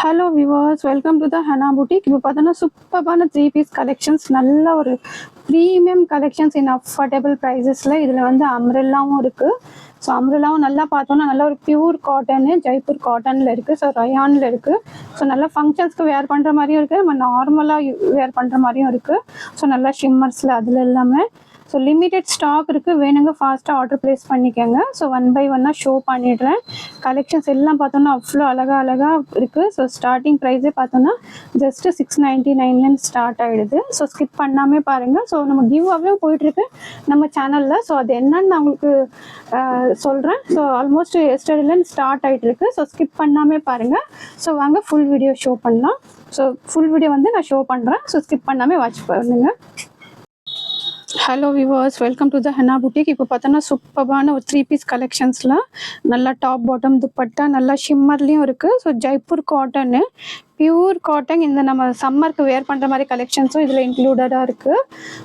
Hello viewers, welcome to the Hana boutique. இப்போ பார்த்தோன்னா சூப்பரான 3 பீஸ் கலெக்ஷன்ஸ், நல்ல ஒரு ப்ரீமியம் கலெக்ஷன்ஸ் இன் அஃபோர்டபுள் ப்ரைஸஸில். இதில் வந்து அம்ரெல்லாவும் இருக்குது. ஸோ அம்ரெல்லாவும் நல்லா பார்த்தோன்னா நல்ல ஒரு பியூர் காட்டனு, ஜெய்ப்பூர் காட்டனில் இருக்குது. ஸோ ரயானில் இருக்குது. ஸோ நல்லா ஃபங்க்ஷன்ஸ்க்கு வேர் பண்ணுற மாதிரியும் இருக்குது, நம்ம நார்மலாக வேர் பண்ணுற மாதிரியும் இருக்குது. ஸோ நல்லா ஷிம்மர்ஸில் அதில் எல்லாமே. ஸோ லிமிட்டெட் ஸ்டாக் இருக்குது, வேணுங்க ஃபாஸ்ட்டாக ஆர்டர் ப்ளேஸ் பண்ணிக்கோங்க. ஸோ 1 by 1 ஷோ பண்ணிடுறேன். கலெக்ஷன்ஸ் எல்லாம் பார்த்தோன்னா அவ்வளோ அழகாக இருக்குது. ஸோ ஸ்டார்டிங் ப்ரைஸே பார்த்தோன்னா ஜஸ்ட்டு 699 ஸ்டார்ட் ஆகிடுது. ஸோ ஸ்கிப் பண்ணாமே பாருங்கள். ஸோ நம்ம கிவ் அவே போயிட்டுருக்கு நம்ம சேனலில். ஸோ அது என்னன்னு நான் உங்களுக்கு சொல்கிறேன். ஸோ ஆல்மோஸ்ட் எஸ்டர்டேலேருந்து ஸ்டார்ட் ஆகிட்டுருக்கு. ஸோ ஸ்கிப் பண்ணாமே பாருங்கள். ஸோ வாங்க ஃபுல் வீடியோ ஷோ பண்ணலாம். ஸோ ஃபுல் வீடியோ வந்து நான் ஷோ பண்ணுறேன். ஸோ ஸ்கிப் பண்ணாமல் வாட்ச் பண்ணுங்கள். Hello viewers, welcome to the Hana boutique. இப்போ பார்த்தோன்னா சூப்பரான ஒரு 3 பீஸ் கலெக்ஷன்ஸில் நல்லா டாப் பாட்டம் துப்பட்டா நல்லா ஷிம்மர்லேயும் இருக்குது. So Jaipur cotton, pure cotton. இந்த நம்ம சம்மருக்கு வேர் பண்ணுற மாதிரி கலெக்ஷன்ஸும் இதில் இன்க்ளூடடாக இருக்குது.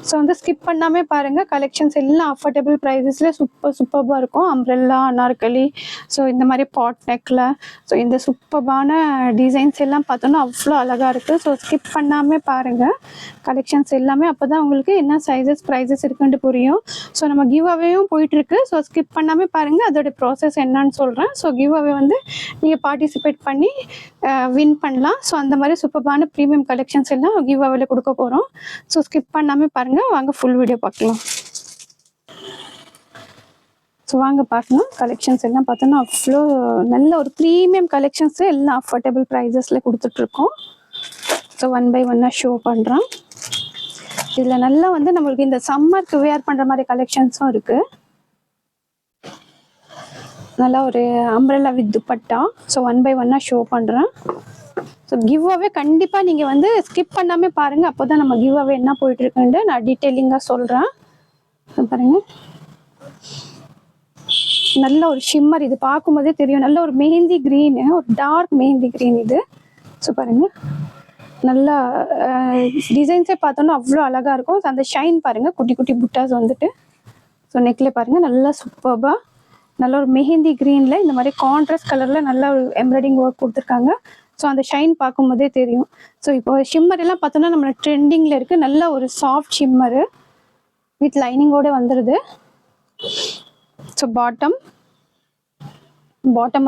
ஸோ வந்து ஸ்கிப் பண்ணாமல் பாருங்கள். கலெக்ஷன்ஸ் எல்லாம் அஃபோர்டபுள் ப்ரைஸஸில் சூப்பராக இருக்கும். அம்ரெல்லா, அனார்கலி, ஸோ இந்த மாதிரி பாட் நெக்கில், ஸோ இந்த சூப்பரான டிசைன்ஸ் எல்லாம் பார்த்தோன்னா அவ்வளோ அழகாக இருக்குது. ஸோ ஸ்கிப் பண்ணாமல் பாருங்கள் கலெக்ஷன்ஸ் எல்லாமே. அப்போ தான் உங்களுக்கு என்ன சைஸஸ் ப்ரைஸஸ் இருக்குன்ட்டு புரியும். ஸோ நம்ம கிவ் அவேவும் போயிட்டுருக்கு. ஸோ ஸ்கிப் பண்ணாமல் பாருங்கள், அதோடய ப்ராசஸ் என்னன்னு சொல்கிறேன். ஸோ கிவ் அவே வந்து நீங்கள் பார்ட்டிசிபேட் பண்ணி வின் பண்ணலாம். ஸோ அந்த மாதிரி சூப்பரான ப்ரீமியம் கலெக்ஷன்ஸ் எல்லாம் கிவ் அவேல கொடுக்க போகிறோம். ஸோ ஸ்கிப் பண்ணாமல் பாருங்கள். வாங்க ஃபுல் வீடியோ பார்க்கலாம். ஸோ வாங்க பார்க்கலாம். கலெக்ஷன்ஸ் எல்லாம் பார்த்தோன்னா அவ்வளோ நல்ல ஒரு ப்ரீமியம் கலெக்ஷன்ஸு எல்லாம் அஃபோர்டபுள் ப்ரைஸஸில் கொடுத்துட்ருக்கோம். ஸோ 1 by 1 ஷோ பண்ணுறோம். இதில் நல்லா வந்து நம்மளுக்கு இந்த சம்மருக்கு வேர் பண்ணுற மாதிரி கலெக்ஷன்ஸும் இருக்குது. நல்லா ஒரு umbrella with dupatta. So 1 by 1 show பண்ணுறேன். ஸோ கிவ் அவே கண்டிப்பாக நீங்கள் வந்து ஸ்கிப் பண்ணாமல் பாருங்கள். அப்போ தான் நம்ம கிவ் அவே என்ன போயிட்டுருக்குன்ட்டு நான் டீட்டெயிலிங்காக சொல்கிறேன். பாருங்கள், நல்ல ஒரு ஷிம்மர். இது பார்க்கும்போதே தெரியும், நல்ல ஒரு மெஹந்தி க்ரீனு, ஒரு டார்க் மெஹந்தி க்ரீன் இது. ஸோ பாருங்கள், நல்லா டிசைன்ஸே பார்த்தோன்னா அவ்வளோ அழகாக இருக்கும். ஸோ அந்த ஷைன் பாருங்கள், குட்டி குட்டி புட்டாஸ் வந்துட்டு. ஸோ நெக்கில் பாருங்கள், நல்லா சூப்பராக நல்ல ஒரு மெஹந்தி க்ரீனில் இந்த மாதிரி கான்ட்ராஸ்ட் கலரில் நல்ல ஒரு எம்ப்ராய்டிங் ஒர்க் கொடுத்துருக்காங்க. ஸோ அந்த ஷைன் பார்க்கும்போதே தெரியும். ஸோ இப்போ ஷிம்மர் எல்லாம் பார்த்தோன்னா நம்மளோட ட்ரெண்டிங்கில் இருக்குது. நல்ல ஒரு சாஃப்ட் ஷிம்மரு வித் லைனிங்கோடு வந்துடுது. ஸோ பாட்டம்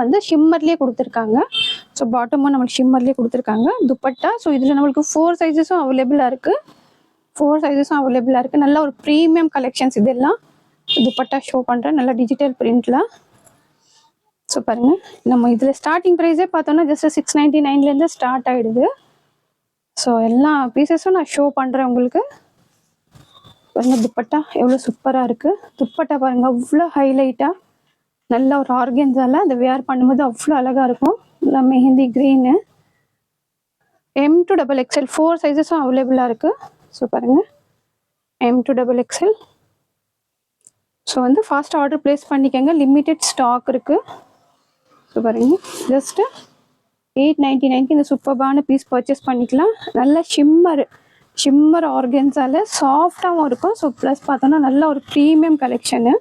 வந்து ஷிம்மர்லேயே கொடுத்துருக்காங்க. ஸோ பாட்டமும் நம்மளுக்கு ஷிம்மர்லேயே கொடுத்துருக்காங்க. துப்பட்டா, ஸோ இதில் நம்மளுக்கு 4 சைஸஸும் அவைலபிளாக இருக்குது. நல்ல ஒரு ப்ரீமியம் கலெக்ஷன்ஸ் இதெல்லாம். துப்பட்டா ஷோ பண்ணுறேன், நல்லா டிஜிட்டல் பிரிண்டில். ஸோ பாருங்கள், நம்ம இதில் ஸ்டார்டிங் ப்ரைஸே பார்த்தோன்னா ஜஸ்ட் 699 ஸ்டார்ட் ஆகிடுது. ஸோ எல்லா பீசஸும் நான் ஷோ பண்ணுறேன் உங்களுக்கு. பாருங்கள் துப்பட்டா எவ்வளோ சூப்பராக இருக்குது. துப்பட்டா பாருங்கள், அவ்வளோ ஹைலைட்டாக நல்ல ஒரு ஆர்கன்ஸால் அந்த வேர் பண்ணும்போது அவ்வளோ அழகாக இருக்கும். நல்லா mehndi green. M to XXL 4 சைஸஸும் அவைலபிளாக இருக்குது. ஸோ பாருங்கள், M to XXL. ஸோ வந்து ஃபாஸ்ட் ஆர்டர் ப்ளேஸ் பண்ணிக்கோங்க, லிமிட்டெட் ஸ்டாக் இருக்குது. ஸோ பாருங்கள், ஜஸ்ட்டு 899 இந்த சூப்பரான பீஸ் பர்ச்சேஸ் பண்ணிக்கலாம். நல்ல ஷிம்மர் ஆர்கன்ஸால் சாஃப்டாகவும் இருக்கும். ஸோ ப்ளஸ் பார்த்தோன்னா நல்ல ஒரு ப்ரீமியம் கலெக்ஷனு.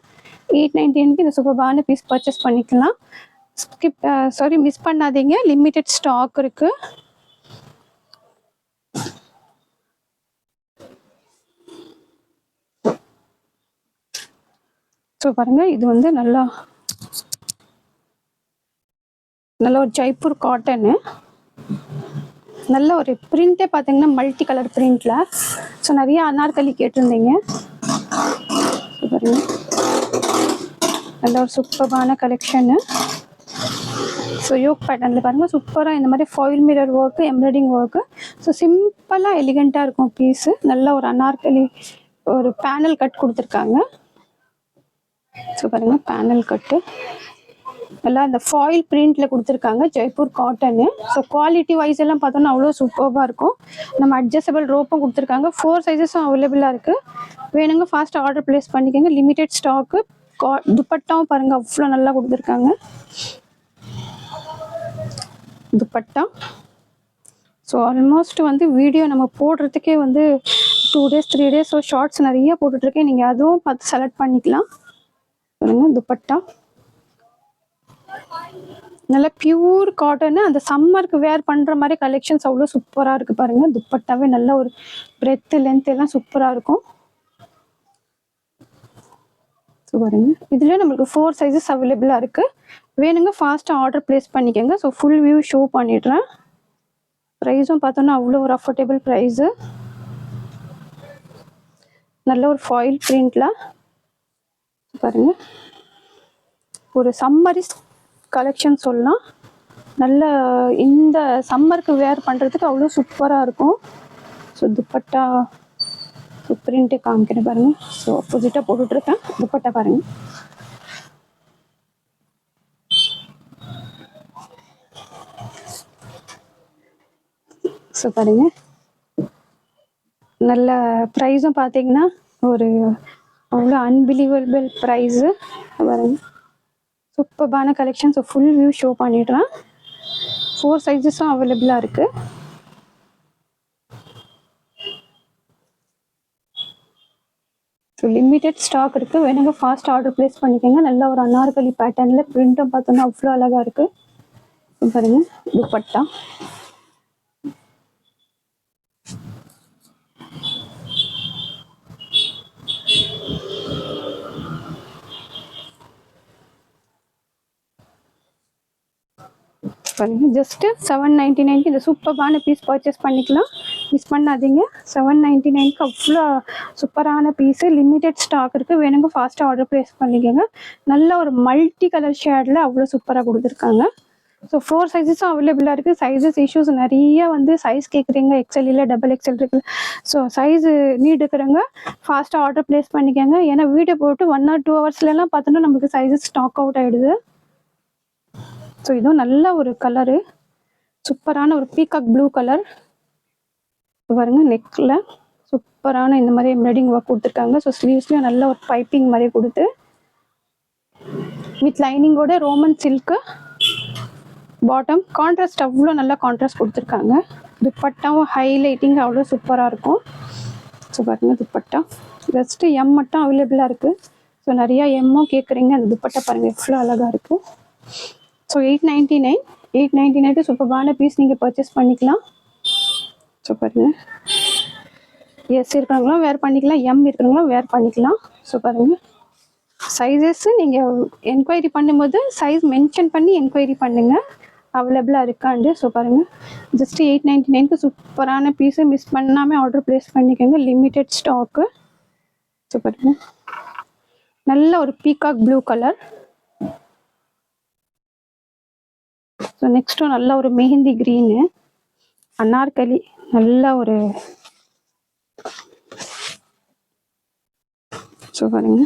899 இந்த சூப்பரான பீஸ் பர்ச்சேஸ் பண்ணிக்கலாம். மிஸ் பண்ணாதீங்க, லிமிட்டெட் ஸ்டாக் இருக்குது. ஸோ பாருங்கள், இது வந்து நல்ல ஒரு ஜெய்ப்பூர் காட்டனு. நல்ல ஒரு பிரிண்ட்டே பார்த்தீங்கன்னா மல்டி கலர் பிரிண்டில். ஸோ நிறைய அனார்கலி கேட்டிருந்தீங்க. ஸோ பாருங்கள், நல்ல ஒரு சூப்பரான கலெக்ஷனு. ஸோ யோக் பேட்டர்னில் பாருங்கள், சூப்பராக இந்த மாதிரி foil mirror work, embroidering work. So சிம்பிளாக எலிகண்ட்டாக இருக்கும் பீஸு. நல்ல ஒரு அனார்கலி ஒரு பேனல் கட் கொடுத்துருக்காங்க. ஸோ பாருங்கள், பேனல் கட்டு எல்லாம் இந்த ஃபாயில் பிரிண்டில் கொடுத்துருக்காங்க, Jaipur cotton. So quality wise எல்லாம் பார்த்தோன்னா அவ்வளோ சூப்பராக இருக்கும். நம்ம அட்ஜஸ்டபிள் ரோப்பும் கொடுத்துருக்காங்க. 4 சைஸஸும் அவைலபிளாக இருக்குது. வேணுங்க ஃபாஸ்ட் ஆர்டர் ப்ளேஸ் பண்ணிக்கோங்க, லிமிட்டெட் ஸ்டாக்கு. துப்பட்டாவும் பாருங்கள் அவ்வளோ நல்லா கொடுத்துருக்காங்க. துப்பட்டா ஸோ ஆல்மோஸ்ட் வந்து வீடியோ நம்ம போடுறதுக்கே வந்து 2 days 3 days ஸோ ஷார்ட்ஸ் நிறைய போட்டுட்ருக்கேன். நீங்கள் அதுவும் பார்த்து செலக்ட் பண்ணிக்கலாம். பாருங்கள் துப்பட்டா நல்ல பியூர் காட்டன், அந்த சம்மருக்கு வேர் பண்ற மாதிரி கலெக்ஷன்ஸ் அவ்வளோ சூப்பரா இருக்கு பாருங்க. துப்பட்டாவே நல்ல ஒரு பிரெத் லென்த் எல்லாம் சூப்பரா இருக்கும். ஸோ பாருங்க, இதுல நம்மளுக்கு 4 சைஸஸ் அவைலபிளா இருக்கு. வேணுங்க ஃபாஸ்ட்டாக ஆர்டர் பிளேஸ் பண்ணிக்கோங்க. ஸோ ஃபுல் வியூ ஷோ பண்ணிடுறேன். ப்ரைஸும் பார்த்தோன்னா அவ்வளோ ஒரு அஃபோர்டபுள் ப்ரைஸு. நல்ல ஒரு ஃபாயில் பிரிண்ட்ல பாருங்க, ஒரு சம்மரிஸ் கலெக்ஷன் சொல்லலாம். நல்ல இந்த சம்மருக்கு வேர் பண்ணுறதுக்கு அவ்வளோ சூப்பராக இருக்கும். ஸோ துப்பட்டா பிரிண்ட்டு காமிக்கிறேன் பாருங்க. ஸோ ஆப்போசிட்டாக போட்டுட்ருக்கேன். துப்பட்டா பாருங்க. ஸோ பாருங்க, நல்ல ப்ரைஸும் பார்த்தீங்கன்னா ஒரு அவ்வளோ அன்பிலீவபிள் ப்ரைஸு பாருங்க. சூப்பர்பான collection. So full view show பண்ணிடுறேன். 4 சைஸஸும் அவைலபிளாக இருக்குது. ஸோ லிமிட்டட் ஸ்டாக் இருக்குது. வேணுங்க ஃபாஸ்ட் ஆர்டர் ப்ளேஸ் பண்ணிக்கோங்க. நல்ல ஒரு அனார்கலி பேட்டர்னில் பிரிண்ட்டும் பார்த்தோன்னா அவ்வளோ அழகாக இருக்குது பாருங்க. துப்பட்டா பாருங்க, ஜஸ்ட்டு 799 இந்த சூப்பரான பீஸ் பர்ச்சேஸ் பண்ணிக்கலாம். மிஸ் பண்ணாதீங்க. 799 அவ்வளோ சூப்பரான பீஸு. லிமிட்டட் ஸ்டாக் இருக்குது. வேணுங்க ஃபாஸ்ட்டாக ஆர்டர் ப்ளேஸ் பண்ணிக்கோங்க. நல்ல ஒரு மல்டி கலர் ஷேடில் அவ்வளோ சூப்பராக கொடுத்துருக்காங்க. ஸோ 4 சைஸஸும் அவைலபிளாக இருக்குது. சைஸஸ் இஷ்யூஸ் நிறைய சைஸ் கேட்குறீங்க. எக்ஸல் இல்லை டபுள் எக்ஸல் இருக்குது. ஸோ சைஸு நீட் இருக்கிறவங்க ஃபாஸ்ட்டாக ஆர்டர் ப்ளேஸ் பண்ணிக்கோங்க. ஏன்னா வீடியோ போட்டு 1 or 2 ஹவர்ஸ்லாம் பார்த்தோன்னா நமக்கு சைஸஸ் ஸ்டாக் அவுட் ஆகிடுது. ஸோ இதுவும் நல்ல ஒரு கலரு, சூப்பரான ஒரு பீகாக் ப்ளூ கலர் பாருங்க. நெக்கில் சூப்பரான இந்த மாதிரி எம்ப்ராய்டிங் ஒர்க் கொடுத்துருக்காங்க. ஸோ ஸ்லீவ்ஸ்லேயும் நல்ல ஒரு பைப்பிங் மாதிரி கொடுத்து வித் லைனிங்கோட ரோமன் சில்க்கு பாட்டம். கான்ட்ராஸ்ட் அவ்வளோ நல்லா கான்ட்ராஸ்ட் கொடுத்துருக்காங்க. துப்பட்டாவும் ஹைலைட்டிங் அவ்வளோ சூப்பராக இருக்கும். ஸோ பாருங்க, துப்பட்டா ஜஸ்ட்டு எம் மட்டும் அவைலபிளாக இருக்குது. ஸோ நிறையா எம்மும் கேட்குறீங்க. அந்த துப்பட்டா பாருங்கள் எவ்வளோ அழகாக இருக்குது. ஸோ 899 சூப்பரான பீஸ் நீங்கள் பர்ச்சேஸ் பண்ணிக்கலாம். ஸோ பாருங்க, எஸ் இருக்கிறவங்களும் வேர் பண்ணிக்கலாம், எம் இருக்கிறவங்களும் வேர் பண்ணிக்கலாம். ஸோ பாருங்கள், சைஸஸ் நீங்கள் என்கொயரி பண்ணும்போது சைஸ் மென்ஷன் பண்ணி என்கொயரி பண்ணுங்கள் அவைலபிளாக இருக்காண்டு. ஸோ பாருங்கள், ஜஸ்ட் 899 சூப்பரான பீஸு. மிஸ் பண்ணாமல் ஆர்டர் ப்ளேஸ் பண்ணிக்கோங்க. Limited stock. ஸோ பாருங்கள், நல்ல ஒரு பீகாக் ப்ளூ கலர். ஸோ நெக்ஸ்ட்டும் நல்ல ஒரு மெஹந்தி க்ரீனு அனார்கலி. நல்ல ஒரு ஸோ பாருங்க,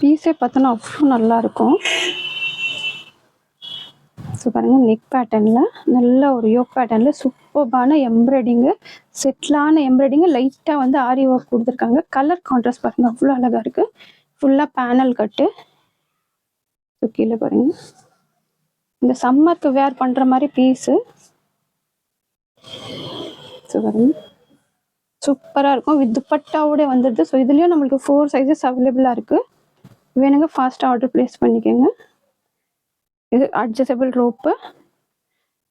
பீஸே பார்த்தோன்னா அவ்வளோ நல்லாயிருக்கும். ஸோ பாருங்கள், நெக் பேட்டர்னில் நல்ல ஒரு யோக் பேட்டர்னில் சூப்பர்பான எம்ப்ராய்டிங்கு, செட்டிலான எம்ப்ராய்டிங்கு, லைட்டாக ஆரி ஒர்க் கொடுத்துருக்காங்க. கலர் கான்ட்ராஸ்ட் பாருங்கள் அவ்வளோ அழகாக இருக்குது. ஃபுல்லாக பேனல் கட்டு. ஸோ கீழே பாருங்கள், இந்த சம்மருக்கு வேர் பண்ணுற மாதிரி பீஸு. ஸோ பாருங்கள், சூப்பராக இருக்கும். வித் துப்பட்டாவோட வந்துடுது. ஸோ இதுலேயும் நம்மளுக்கு 4 சைஸஸ் அவைலபிளாக இருக்குது. வேணுங்க ஃபாஸ்ட்டாக ஆர்டர் ப்ளேஸ் பண்ணிக்கோங்க. இது adjustable rope.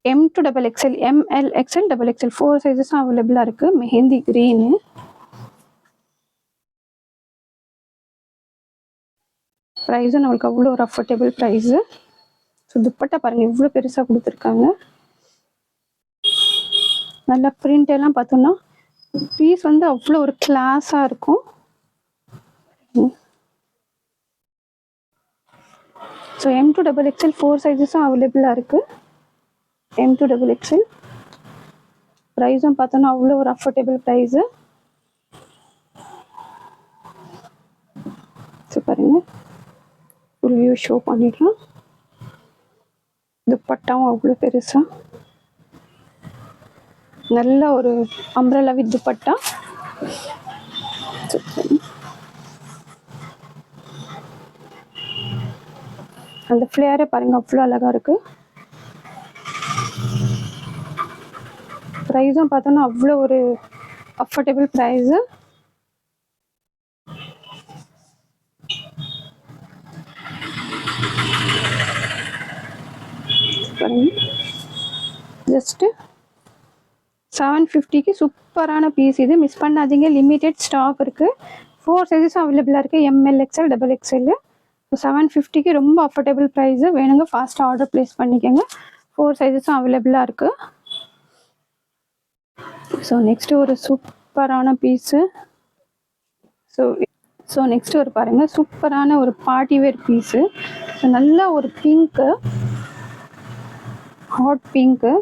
M to XXL, ML, XL, XXL 4 சைஸஸும் அவைலபிளாக இருக்குது. மெஹந்தி க்ரீனு. ப்ரைஸும் நம்மளுக்கு அவ்வளோ ஒரு அஃபோர்டபுள் ப்ரைஸு. ஸோ துப்பட்டா பாருங்கள் எவ்வளோ பெருசாக கொடுத்துருக்காங்க. நல்லா பிரிண்ட் எல்லாம் பார்த்தோன்னா பீஸ் அவ்வளோ ஒரு கிளாஸாக இருக்கும். ஸோ M to XXL 4 சைஸஸும் அவைலபிளாக இருக்குது. M to XXL ப்ரைஸும் பார்த்தோன்னா அவ்வளோ ஒரு அஃபோர்டபுள் ப்ரைஸு. ஸோ பாருங்கள், ஒரு வியூ ஷோ பண்ணிடலாம். துப்பட்டாவும் அவ்வளோ பெருசாக நல்ல ஒரு அம்ப்ரெல்லா வித் துப்பட்டா. அந்த ஃப்ளேரை பாருங்கள் அவ்வளோ அழகாக இருக்குது. ப்ரைஸும் பார்த்தோன்னா அவ்வளோ ஒரு அஃபோர்டபுள் ப்ரைஸு. பாருங்க ஜஸ்ட் 750க்கு சூப்பரான பீஸ் இது, மிஸ் பண்ணாதீங்க. லிமிடெட் ஸ்டாக் இருக்குது. 4 சைஸஸும் அவைலபிளாக இருக்குது, எம்எல் எக்ஸ்எல் டபுள் எக்ஸ்எல். 750க்கு ரொம்ப அஃபோர்டபுள் ப்ரைஸு. வேணுங்க ஃபாஸ்ட்டாக ஆர்டர் ப்ளேஸ் பண்ணிக்கோங்க. 4 சைஸஸும் அவைலபிளாக இருக்குது. ஸோ நெக்ஸ்ட்டு ஒரு சூப்பரான பீஸு. ஸோ நெக்ஸ்ட்டு ஒரு பாருங்கள், சூப்பரான ஒரு பார்ட்டி வேர் பீஸு. ஸோ நல்ல ஒரு பிங்க்கு, ஹாட் பிங்க்கு,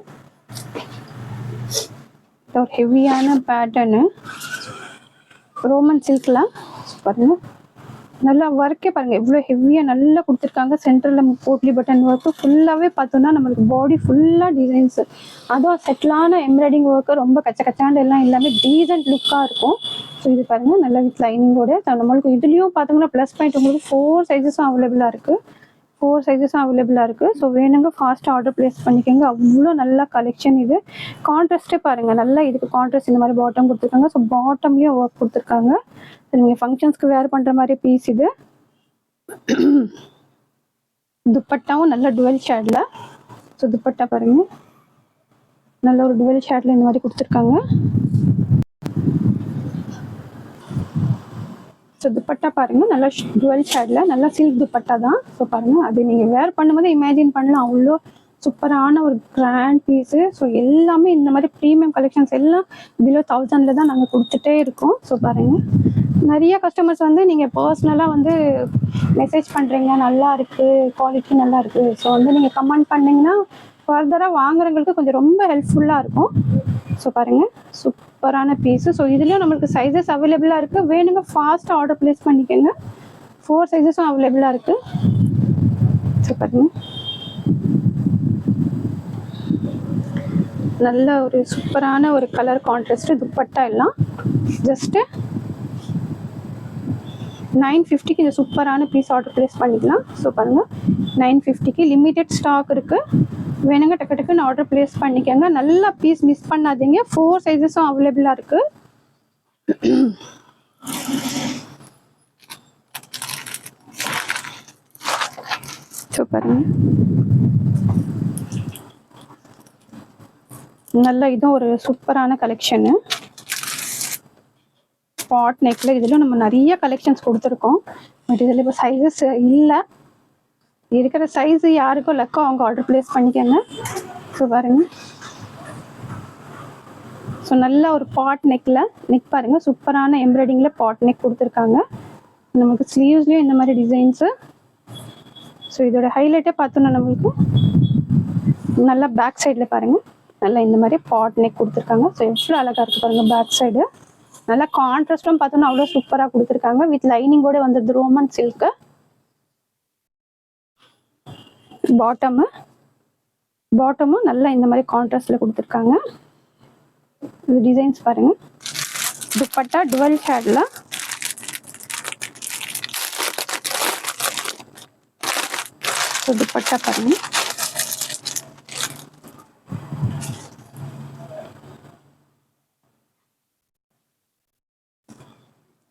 ஒரு ஹெவியான பேட்டர்னு, ரோமன் சில்கில் பாருங்கள். நல்லா ஒர்க்கே பாருங்கள் எவ்வளோ ஹெவியாக நல்லா கொடுத்துருக்காங்க. சென்டரில் போட்லி பட்டன் ஒர்க்கு ஃபுல்லாகவே பார்த்தோன்னா நம்மளுக்கு பாடி ஃபுல்லாக டிசைன்ஸு, அதுவும் செட்டிலான எம்ப்ராய்டிங் ஒர்க்கு, ரொம்ப கச்சக்கச்சாண்டு எல்லாம் எல்லாமே டீசென்ட் லுக்காக இருக்கும். ஸோ இது பாருங்கள் நல்லா வித் லைனிங்கோட. நம்மளுக்கு இதுலேயும் பார்த்தோம்னா ப்ளஸ் பாயிண்ட் உங்களுக்கு 4 சைஸஸும் அவைலபிளாக இருக்குது. 4 சைஸஸும் அவைலபிளாக இருக்குது. ஸோ வேணுங்க ஃபாஸ்ட்டாக ஆர்டர் ப்ளேஸ் பண்ணிக்கோங்க. அவ்வளோ நல்ல கலெக்ஷன் இது. கான்ட்ராஸ்ட்டே பாருங்கள், நல்லா இதுக்கு கான்ட்ராஸ்ட் இந்த மாதிரி பாட்டம் கொடுத்துருக்காங்க. ஸோ பாட்டம்லேயும் ஒர்க் கொடுத்துருக்காங்க. நீங்கள் ஃபங்க்ஷன்ஸ்க்கு வேர் பண்ணுற மாதிரி பீஸ் இது. துப்பட்டாவும் நல்ல டுவெல் ஷேடில். ஸோ துப்பட்டா பாருங்கள் நல்ல ஒரு டுவெல் ஷேடில் இந்த மாதிரி கொடுத்துருக்காங்க. ஸோ துப்பட்டா பாருங்கள் நல்லா டுவெல் ஷேடில், நல்லா சில்க் துப்பட்டா தான். ஸோ பாருங்கள் அது நீங்கள் வேர் பண்ணும்போது இமேஜின் பண்ணலாம், அவ்வளோ சூப்பரான ஒரு கிராண்ட் பீஸு. ஸோ எல்லாமே இந்த மாதிரி ப்ரீமியம் கலெக்ஷன்ஸ் எல்லாம் பிலோ 1000 தான் நாங்கள் கொடுத்துட்டே இருக்கோம். ஸோ பாருங்கள் நிறைய கஸ்டமர்ஸ் வந்து நீங்கள் பர்சனலாக வந்து மெசேஜ் பண்ணுறீங்க, நல்லா இருக்குது, குவாலிட்டி நல்லா இருக்குது. ஸோ வந்து நீங்கள் கமெண்ட் பண்ணிங்கன்னா ஃபர்தராக வாங்குறவங்களுக்கு கொஞ்சம் ரொம்ப ஹெல்ப்ஃபுல்லாக இருக்கும். ஸோ பாருங்கள் சூப்பரான பீஸு. ஸோ இதுலேயும் நம்மளுக்கு சைஸஸ் அவைலபிளாக இருக்குது. வேணுங்க ஃபாஸ்ட்டாக ஆர்டர் ப்ளேஸ் பண்ணிக்கோங்க. 4 சைஸஸும் அவைலபிளாக இருக்குது. ஸோ பாருங்கள் நல்ல ஒரு சூப்பரான ஒரு கலர் கான்ட்ராஸ்ட்டு துப்பட்டா எல்லாம். ஜஸ்ட்டு 950க்கு இந்த சூப்பரான பீஸ் ஆர்டர் ப்ளேஸ் பண்ணிக்கலாம். ஸோ பாருங்கள் 950க்கு லிமிடெட் ஸ்டாக் இருக்குது. வேணுங்க டக்கு டக்குன்னு ஆர்டர் ப்ளேஸ் பண்ணிக்கோங்க. நல்லா பீஸ் மிஸ் பண்ணாதீங்க. 4 சைஸஸும் அவைலபிளாக இருக்குது. ஸோ பாருங்கள் நல்ல இதுவும் ஒரு சூப்பரான கலெக்ஷனு. பாட் நெக்கில் இதில் நம்ம நிறைய கலெக்ஷன்ஸ் கொடுத்துருக்கோம். பட் இதில் இப்போ சைஸஸ் இல்லை, இருக்கிற சைஸு யாருக்கோ லக்கோ அவங்க ஆர்டர் ப்ளேஸ் பண்ணிக்கோங்க. ஸோ பாருங்கள் ஸோ நல்ல ஒரு பாட் நெக்கில், நெக் பாருங்கள் சூப்பரான எம்ப்ராய்டிங்கில் பாட் நெக் கொடுத்துருக்காங்க. நமக்கு ஸ்லீவ்ஸ்லேயும் இந்த மாதிரி டிசைன்ஸு. ஸோ இதோட ஹைலைட்டே பார்த்தோன்னா நம்மளுக்கு நல்லா பேக் சைடில் பாருங்கள் நல்லா இந்த மாதிரி பாட் நெக் கொடுத்துருக்காங்க. ஸோ எவ்வளோ அழகாக இருக்குது பாருங்கள் பேக் சைடு. நல்லா கான்ட்ராஸ்ட்டும் பார்த்தோன்னா அவ்வளோ சூப்பராக கொடுத்துருக்காங்க. வித் லைனிங்கோட வந்துடுது ரோமன் சில்க்கு. பாட்டமும் நல்லா இந்த மாதிரி கான்ட்ராஸ்டில் கொடுத்துருக்காங்க. இது டிசைன்ஸ் பாருங்கள். துப்பட்டா டுவெல் ஷேடில். ஸோ துப்பட்டா பாருங்கள்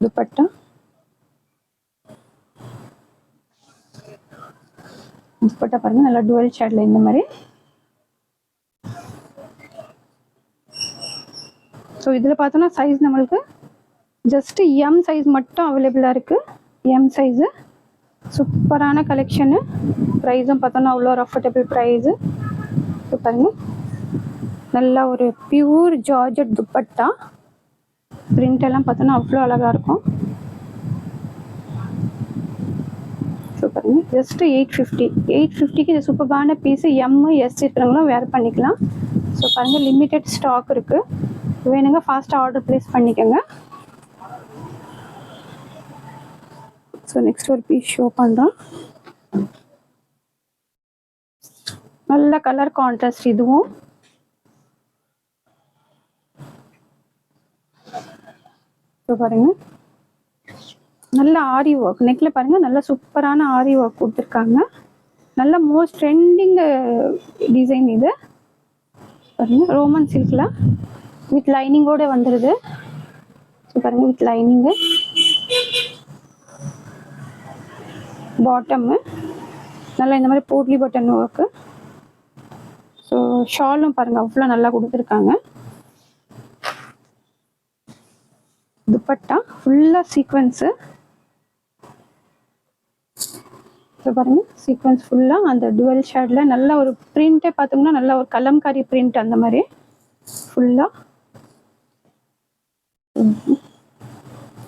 துப்பட்டா துப்பட்டா பாருங்கள் நல்லா டுவெல் ஷேடில் இந்த மாதிரி. ஸோ இதில் பார்த்தோன்னா சைஸ் நம்மளுக்கு ஜஸ்ட்டு எம் சைஸ் மட்டும் அவைலபிளாக இருக்குது. எம் சைஸு சூப்பரான கலெக்ஷனு. ப்ரைஸும் பார்த்தோன்னா அவ்வளோ ஒரு அஃபோர்டபுள் ப்ரைஸு. ஸோ பாருங்கள் நல்லா ஒரு பியூர் ஜார்ஜட் துப்பட்டா. பிரிண்ட் எல்லாம் பார்த்தோன்னா அவ்வளோ அழகாக இருக்கும். ஸோ பாருங்கள் ஜஸ்ட்டு 850க்கு இது சூப்பரான பீஸு. எம்மு எஸ் இருக்கிறவங்களும் வேர் பண்ணிக்கலாம். ஸோ பாருங்கள் லிமிட்டெட் ஸ்டாக் இருக்குது. வேணுங்க ஃபாஸ்ட்டாக ஆர்டர் ப்ளேஸ் பண்ணிக்கோங்க. ஸோ நெக்ஸ்ட் ஒரு பீஸ் ஷோ பண்ணுறோம். நல்ல கலர் கான்ட்ராஸ்ட் இதுவும். ஸோ பாருங்கள் நல்ல ஆரி ஒர்க் நெக்கில் பாருங்கள் நல்ல சூப்பரான ஆரி ஒர்க் கொடுத்துருக்காங்க. நல்ல மோஸ்ட் ட்ரெண்டிங் டிசைன் இது பாருங்கள். ரோமன் சில்கில் வித் லைனிங்கோட வந்துடுது. ஸோ பாருங்கள் வித் லைனிங்கு. பாட்டம்மு நல்லா இந்த மாதிரி போட்லி பட்டன் ஒர்க்கு. ஸோ ஷாலும் பாருங்கள் அவ்வளோ நல்லா கொடுத்துருக்காங்க. துப்பட்டா ஃபுல்லாக சீக்வன்ஸு. ஸோ பாருங்கள் சீக்வன்ஸ் ஃபுல்லாக அந்த டுவெல் ஷேடில் நல்ல ஒரு பிரிண்ட்டே பார்த்தோம்னா நல்ல ஒரு கலம்காரி பிரிண்ட் அந்த மாதிரி ஃபுல்லாக.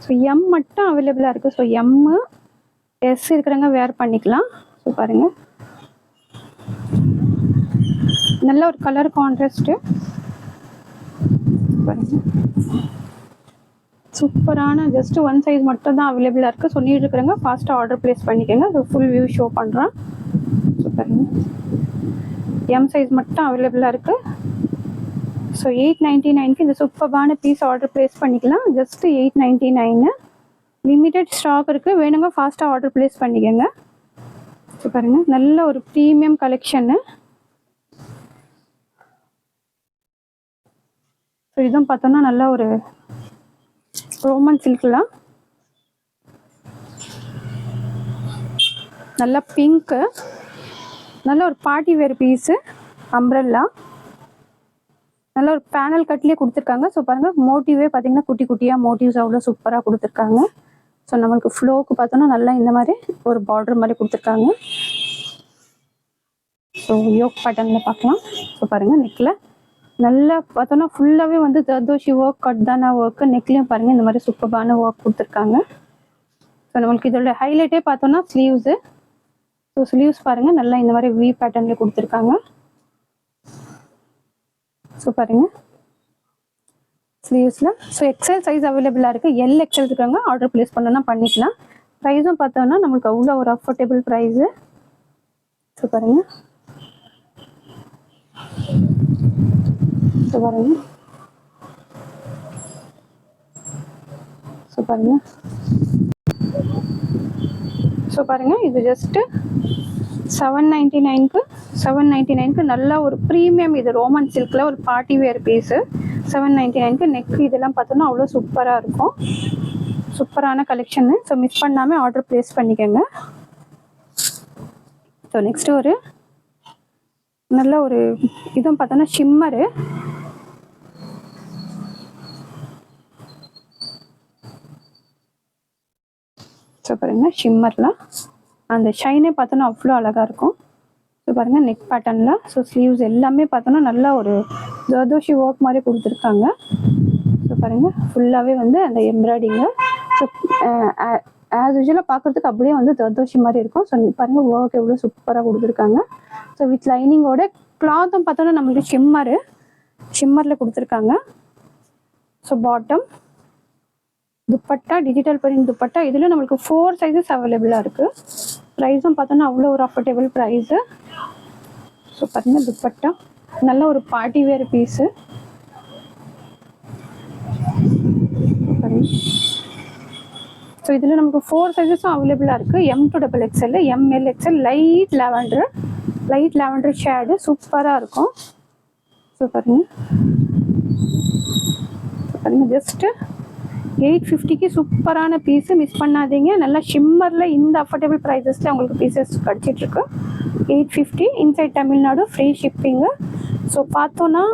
ஸோ எம் மட்டும் அவைலபிளாக இருக்குது. ஸோ எம்மு எஸ் இருக்கிறவங்க வேர் பண்ணிக்கலாம். ஸோ பாருங்கள் நல்ல ஒரு கலர் கான்ட்ராஸ்ட்டு பாருங்கள். சூப்பரான ஜஸ்ட் ஒன் சைஸ் மட்டும் தான் அவைலபிளாக இருக்குது. ஸோ நீட் இருக்கிறவங்க ஃபாஸ்ட்டாக ஆர்டர் ப்ளேஸ் பண்ணிக்கோங்க. ஸோ ஃபுல் வியூ ஷோ பண்ணுறேன். ஸோ பாருங்கள் எம் சைஸ் மட்டும் அவைலபிளாக இருக்குது. ஸோ 899க்கு இந்த சூப்பரான பீஸ் ஆர்டர் ப்ளேஸ் பண்ணிக்கலாம். ஜஸ்ட்டு 899. லிமிட்டட் ஸ்டாக் இருக்குது, வேணுங்க ஃபாஸ்ட்டாக ஆர்டர் ப்ளேஸ் பண்ணிக்கோங்க. ஸோ பாருங்கள் நல்ல ஒரு ப்ரீமியம் கலெக்ஷன்னு. ஸோ இதுவும் பார்த்தோன்னா நல்ல ஒரு ரோமன் சில்க்லாம் நல்லா பிங்க்கு, நல்ல ஒரு பார்ட்டி வேர் பீஸு அம்ப்ரெல்லா, நல்ல ஒரு பேனல் கட்லேயே கொடுத்துருக்காங்க. ஸோ பாருங்கள் மோட்டிவே பார்த்தீங்கன்னா குட்டி குட்டியாக மோட்டிவ்ஸ் அவ்வளோ சூப்பராக கொடுத்துருக்காங்க. ஸோ நம்மளுக்கு ஃப்ளோவுக்கு பார்த்தோன்னா நல்லா இந்த மாதிரி ஒரு பார்டர் மாதிரி கொடுத்துருக்காங்க. ஸோ யோக் பேட்டர்னில் பார்க்கலாம். ஸோ பாருங்கள் நெக்கில் நல்லா பார்த்தோன்னா ஃபுல்லாகவே வந்து தர்தோஷி ஒர்க், கட்தானா ஒர்க்கு, நெக்லேயும் பாருங்கள் இந்த மாதிரி சூப்பரான ஒர்க் கொடுத்துருக்காங்க. ஸோ நம்மளுக்கு இதோட ஹைலைட்டே பார்த்தோன்னா ஸ்லீவ்ஸு. ஸோ ஸ்லீவ்ஸ் பாருங்கள் நல்லா இந்த மாதிரி வி பேட்டர்னில் கொடுத்துருக்காங்க. ஸோ பாருங்கள் ஸ்லீவ்ஸில். ஸோ எக்ஸல் சைஸ் அவைலபிளாக இருக்குது. எல் எக்ஸல் இருக்காங்க, ஆர்டர் ப்ளேஸ் பண்ணோன்னா பண்ணிக்கலாம். ப்ரைஸும் பார்த்தோன்னா நம்மளுக்கு அவ்வளோ ஒரு அஃபோர்டபுள் ப்ரைஸு. ஸோ பாருங்கள் ஸோ பாருங்கள் ஸோ பாருங்கள் ஸோ பாருங்கள் இது ஜஸ்ட்டு 799க்கு நல்ல ஒரு ப்ரீமியம். இது ரோமன் சில்கில் ஒரு பார்ட்டி வேர் பீஸு. 799க்கு நெக் இதெல்லாம் பார்த்தோன்னா அவ்வளோ சூப்பராக இருக்கும். சூப்பரான கலெக்ஷன்னு. ஸோ மிஸ் பண்ணாமல் ஆர்டர் ப்ளேஸ் பண்ணிக்கோங்க. ஸோ நெக்ஸ்ட்டு ஒரு நல்ல ஒரு இதுவும் பார்த்தோன்னா ஷிம்மரு. ஸோ பாருங்கள் ஷிம்மரில் அந்த ஷைனே பார்த்தோன்னா அவ்வளோ அழகாக இருக்கும். ஸோ பாருங்கள் நெக் பேட்டர்னில். ஸோ ஸ்லீவ்ஸ் எல்லாமே பார்த்தோன்னா நல்லா ஒரு ஜர்தோஷி ஒர்க் மாதிரி கொடுத்துருக்காங்க. ஸோ பாருங்கள் ஃபுல்லாகவே வந்து அந்த எம்ப்ராய்டிங்கு. ஸோ ஆஸ் யூஷுவலாக பார்க்குறதுக்கு அப்படியே வந்து ஜர்தோஷி மாதிரி இருக்கும். ஸோ பாருங்கள் ஒர்க் எவ்வளோ சூப்பராக கொடுத்துருக்காங்க. ஸோ வித் லைனிங்கோட கிளாத்தும் பார்த்தோன்னா நம்மளுக்கு ஷிம்மரில் கொடுத்துருக்காங்க. So bottom dupatta digital print dupatta. இதில் நம்மளுக்கு 4 சைஸஸ் அவைலபிளாக இருக்குது. ப்ரைஸும் பார்த்தோன்னா அவ்வளோ ஒரு அஃபோர்டபுள் ப்ரைஸு. ஸோ பாருங்கள் துப்பட்டா நல்ல ஒரு பார்ட்டி வேர் பீஸு. ஸோ இதில் நமக்கு 4 சைஸஸும் அவைலபிளாக இருக்குது. M to XXL, ML, XL, light lavender shade சூப்பராக இருக்கும். ஸோ பாருங்கள் ஜஸ்ட்டு 850க்கு சூப்பரான பீஸு, மிஸ் பண்ணாதீங்க. நல்லா ஷிம்மரில் இந்த அஃபோர்டபுள் ப்ரைஸஸில் உங்களுக்கு பீசஸ் கிடச்சிட்ருக்கு. 850 inside Tamil Nadu, free shipping. So பார்த்தோன்னா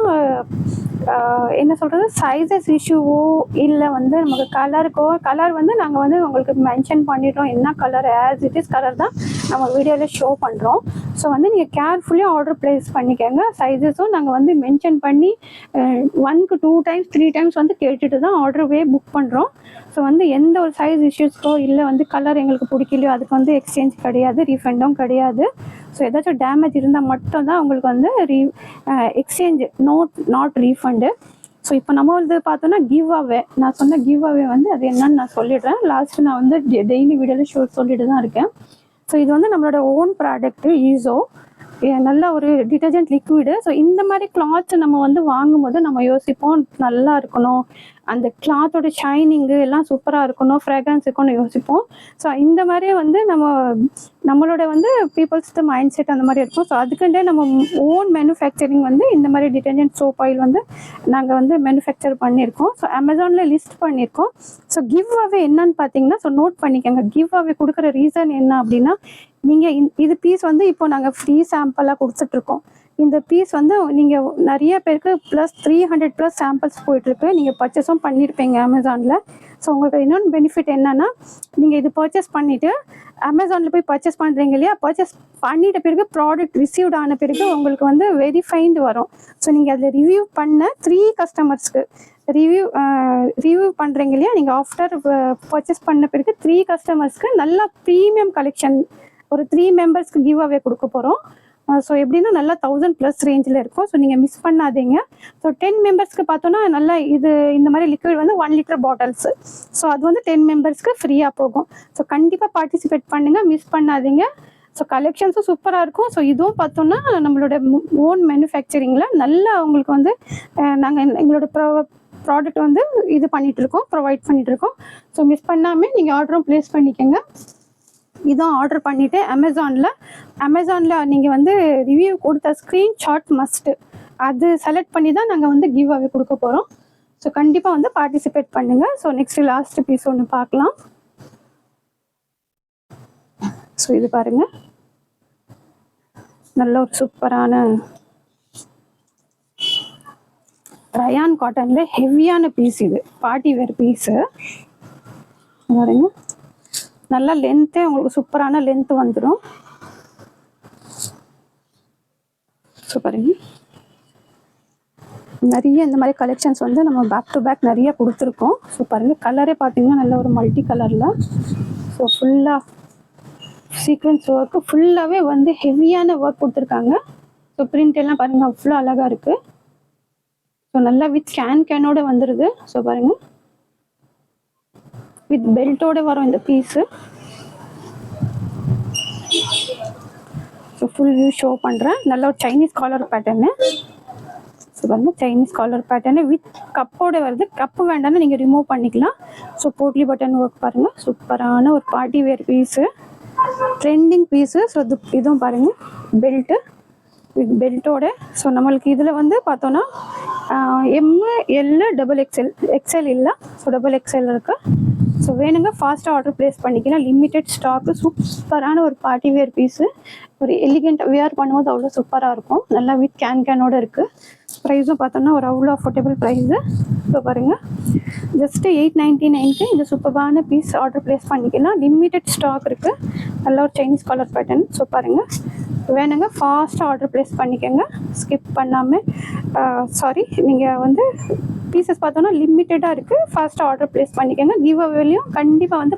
என்ன சொல்கிறது, சைஸஸ் இஷ்யூவோ இல்லை வந்து நமக்கு கலர் வந்து நாங்கள் வந்து உங்களுக்கு மென்ஷன் பண்ணிடுறோம். என்ன colour as it is colour தான் நம்ம வீடியோவில் ஷோ பண்ணுறோம். ஸோ வந்து நீங்கள் கேர்ஃபுல்லி ஆர்டர் ப்ளேஸ் பண்ணிக்கோங்க. சைஸஸும் நாங்கள் வந்து மென்ஷன் பண்ணி 1க்கு 2 டைம்ஸ் 3 டைம்ஸ் வந்து கேட்டுட்டு தான் ஆர்டர்வே புக் பண்ணுறோம். ஸோ வந்து எந்த ஒரு சைஸ் இஷ்யூஸ்க்கோ இல்லை வந்து கலர் எங்களுக்கு பிடிக்கலையோ அதுக்கு வந்து எக்ஸ்சேஞ்ச் கிடையாது, ரீஃபண்டும் கிடையாது. ஸோ ஏதாச்சும் டேமேஜ் இருந்தால் மட்டும்தான் உங்களுக்கு வந்து எக்ஸ்சேஞ்ச், நாட் ரீஃபண்டு. ஸோ இப்போ நம்ம வந்து பார்த்தோன்னா கிவ் அவே, நான் சொன்ன கிவ் அவே வந்து அது என்னன்னு நான் சொல்லிடுறேன். லாஸ்ட்டு நான் வந்து டெய்லி வீடியோவில் சொல்லிட்டு தான் இருக்கேன். ஸோ இது வந்து நம்மளோட ஓன் ப்ராடக்ட்டு ஈஸோ, நல்ல ஒரு டிட்டர்ஜென்ட் லிக்விடு. ஸோ இந்த மாதிரி கிளாத்ஸ் நம்ம வந்து வாங்கும்போது நம்ம யோசிப்போம் நல்லா இருக்கணும், அந்த கிளாத்தோட ஷைனிங்கு எல்லாம் சூப்பராக இருக்கணும், ஃப்ராக்ரன்ஸ் இருக்கும்னு யோசிப்போம். ஸோ இந்த மாதிரி வந்து நம்மளோட வந்து பீப்புள்ஸ் மைண்ட் செட் அந்த மாதிரி இருக்கும். ஸோ அதுக்குண்டே நம்ம ஓன் மேனுஃபேக்சரிங் வந்து இந்த மாதிரி டிட்டர்ஜென்ட் சோப் ஆயில் வந்து நாங்கள் வந்து மேனுஃபேக்சர் பண்ணியிருக்கோம். ஸோ அமேசானில் லிஸ்ட் பண்ணியிருக்கோம். ஸோ கிவ் அவே என்னன்னு பார்த்தீங்கன்னா, ஸோ நோட் பண்ணிக்கோங்க. கிவ் அவே கொடுக்குற ரீசன் என்ன அப்படின்னா, நீங்கள் இது பீஸ் வந்து இப்போ நாங்கள் ஃப்ரீ சாம்பிளாக கொடுத்துட்ருக்கோம். இந்த பீஸ் வந்து நீங்கள் நிறைய பேருக்கு +300+ சாம்பிள்ஸ் போயிட்டுருக்கு. நீங்கள் பர்ச்சேஸும் பண்ணியிருப்பீங்க அமேசானில். ஸோ உங்களுக்கு இன்னொன்று பெனிஃபிட் என்னென்னா, நீங்கள் இது பர்ச்சேஸ் பண்ணிவிட்டு அமேசானில் போய் பர்ச்சேஸ் பண்ணுறீங்க இல்லையா, பர்ச்சேஸ் பண்ணிட்ட பிறகு ப்ராடக்ட் ரிசீவ்ட் ஆன பிறகு உங்களுக்கு வந்து வெரிஃபைண்டு வரும். ஸோ நீங்கள் அதில் ரிவ்யூ பண்ண 3 கஸ்டமர்ஸ்க்கு ரிவ்யூ பண்ணுறீங்க இல்லையா, நீங்கள் ஆஃப்டர் பர்ச்சேஸ் பண்ண பிறகு 3 கஸ்டமர்ஸ்க்கு நல்லா ப்ரீமியம் கலெக்ஷன் ஒரு 3 மெம்பர்ஸ்க்கு கிவ் அவே கொடுக்க போகிறோம். ஸோ எப்படின்னா நல்லா 1000+ ரேஞ்சில் இருக்கும். ஸோ நீங்கள் மிஸ் பண்ணாதீங்க. ஸோ 10 மெம்பர்ஸ்க்கு பார்த்தோன்னா நல்லா இந்த மாதிரி லிக்விட் வந்து 1 லிட்டர் பாட்டில்ஸு. ஸோ அது வந்து 10 மெம்பர்ஸ்க்கு ஃப்ரீயாக போகும். ஸோ கண்டிப்பாக பார்ட்டிசிபேட் பண்ணுங்கள், மிஸ் பண்ணாதீங்க. ஸோ கலெக்ஷன்ஸும் சூப்பராக இருக்கும். ஸோ இதுவும் பார்த்தோன்னா நம்மளோட ஓன் மேனுஃபேக்சரிங்கில் நல்லா உங்களுக்கு வந்து நாங்கள் எங்களோட ப்ராடக்ட் வந்து இது பண்ணிகிட்ருக்கோம், ப்ரொவைட் பண்ணிகிட்ருக்கோம். ஸோ மிஸ் பண்ணாமல் நீங்கள் ஆர்டரும் ப்ளேஸ் பண்ணிக்கோங்க. இதான் ஆர்டர் பண்ணிவிட்டு அமேசானில் நீங்கள் வந்து ரிவ்யூ கொடுத்த ஸ்க்ரீன்ஷாட் மஸ்ட்டு அது செலக்ட் பண்ணி தான் நாங்கள் வந்து கிவ் அவே கொடுக்க போகிறோம். ஸோ கண்டிப்பாக வந்து பார்ட்டிசிபேட் பண்ணுங்கள். ஸோ நெக்ஸ்ட்டு லாஸ்ட் பீஸ் ஒன்று பார்க்கலாம். ஸோ இது பாருங்கள், நல்ல ஒரு சூப்பரான ரயான் காட்டனில் ஹெவியான பீஸ். இது பார்ட்டி வேர் பீஸு பாருங்க, நல்லா லென்த்தே உங்களுக்கு சூப்பரான லென்த் வந்துடும். ஸோ பாருங்க, நிறைய இந்த மாதிரி கலெக்ஷன்ஸ் வந்து நம்ம பேக் டு பேக் நிறைய கொடுத்துருக்கோம். ஸோ பாருங்கள், கலரே பார்த்தீங்கன்னா நல்ல ஒரு மல்டி கலரில். ஸோ ஃபுல்லாக சீக்வன்ஸ் ஒர்க்கு ஃபுல்லாகவே வந்து ஹெவியான ஒர்க் கொடுத்துருக்காங்க. ஸோ பிரிண்ட் எல்லாம் பாருங்கள் அவ்வளோ அழகாக இருக்குது. ஸோ நல்லா வித் கேனோட வந்துடுது. ஸோ பாருங்கள், வித் பெல்ட்டோட வரும் இந்த piece. So full view show பண்ணுறேன். நல்ல ஒரு சைனீஸ் காலர் பேட்டர்னு. ஸோ பாருங்கள், சைனீஸ் காலர் பேட்டர்னு வித் கப்போட வருது. கப்பு வேண்டாம்னு நீங்கள் ரிமூவ் பண்ணிக்கலாம். ஸோ போட்லி பட்டன் ஒர்க் பாருங்கள், சூப்பரான ஒரு party wear piece, trending piece. So இதுவும் பாருங்கள் பெல்ட்டு வித் பெல்ட்டோட. ஸோ நம்மளுக்கு இதில் வந்து பார்த்தோன்னா ML XL இல்லை. ஸோ XXL இருக்குது. ஸோ வேணுங்க ஃபாஸ்ட்டாக ஆர்டர் ப்ளேஸ் பண்ணிக்கலாம். லிமிட்டெட் ஸ்டாக்கு, சூப்பரான ஒரு பார்ட்டி வேர் பீஸு. ஒரு எலிகெண்ட் வியர் பண்ணும்போது அவ்வளோ சூப்பராக இருக்கும். நல்லா வித் கேனோட இருக்குது. ப்ரைஸும் பார்த்தோன்னா ஒரு அவ்வளோ அஃபோர்டபுள் ப்ரைஸு. ஸோ பாருங்கள், ஜஸ்ட்டு 899க்கு இந்த சூப்பரான பீஸ் ஆர்டர் ப்ளேஸ் பண்ணிக்கலாம். லிமிட்டெட் ஸ்டாக் இருக்குது. நல்ல ஒரு சைனீஸ் கலர் பேட்டர்ன். ஸோ பாருங்கள், வேணுங்க ஃபாஸ்ட்டாக ஆர்டர் ப்ளேஸ் பண்ணிக்கோங்க, ஸ்கிப் பண்ணாமல். நீங்கள் வந்து பீசஸ் பார்த்தோன்னா லிமிட்டடாக இருக்குது. ஃபாஸ்ட்டாக ஆர்டர் ப்ளேஸ் பண்ணிக்கோங்க. கிவ் அவேலையும் கண்டிப்பாக வந்து